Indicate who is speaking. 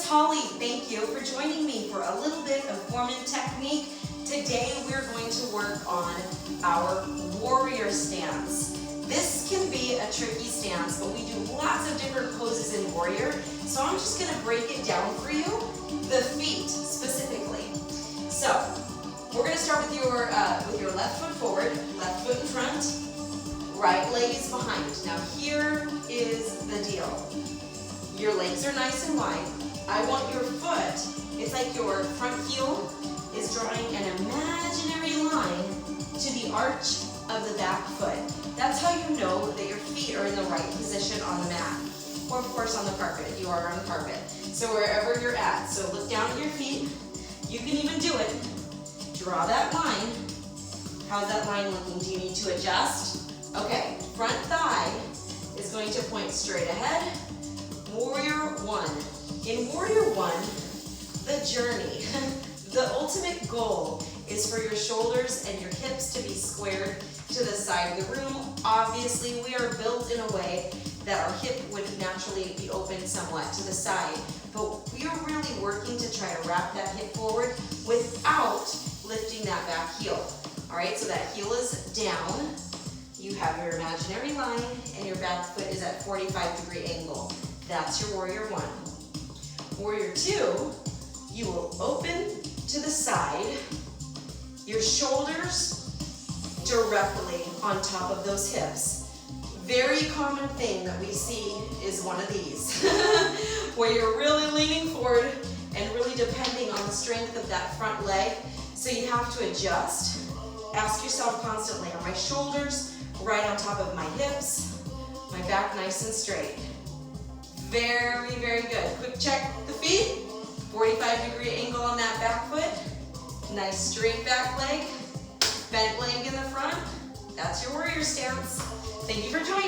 Speaker 1: Holly. Thank you for joining me for a little bit of form and technique. Today we're going to work on our warrior stance. This can be a tricky stance, but we do lots of different poses in warrior. So I'm just going to break it down for you, the feet specifically. So we're going to start with your left foot forward, left foot in front, right leg is behind. Now here is the deal. Your legs are nice and wide. I want your foot, it's like your front heel is drawing an imaginary line to the arch of the back foot. That's how you know that your feet are in the right position on the mat. Or of course on the carpet, if you are on the carpet. So wherever you're at. So look down at your feet. You can even do it. Draw that line. How's that line looking? Do you need to adjust? Okay, front thigh is going to point straight ahead. Warrior one. In Warrior one, the journey, the ultimate goal is for your shoulders and your hips to be squared to the side of the room. Obviously, we are built in a way that our hip would naturally be open somewhat to the side, but we are really working to try to wrap that hip forward without lifting that back heel. All right, so that heel is down. You have your imaginary line and your back foot is at 45-degree angle. That's your Warrior one. Warrior two, you will open to the side, your shoulders directly on top of those hips. Very common thing that we see is one of these, where you're really leaning forward and really depending on the strength of that front leg. So you have to adjust. Ask yourself constantly, are my shoulders right on top of my hips? My back nice and straight. Very, very good. Quick check the feet. 45-degree angle on that back foot. Nice straight back leg. Bent leg in the front. That's your warrior stance. Thank you for joining.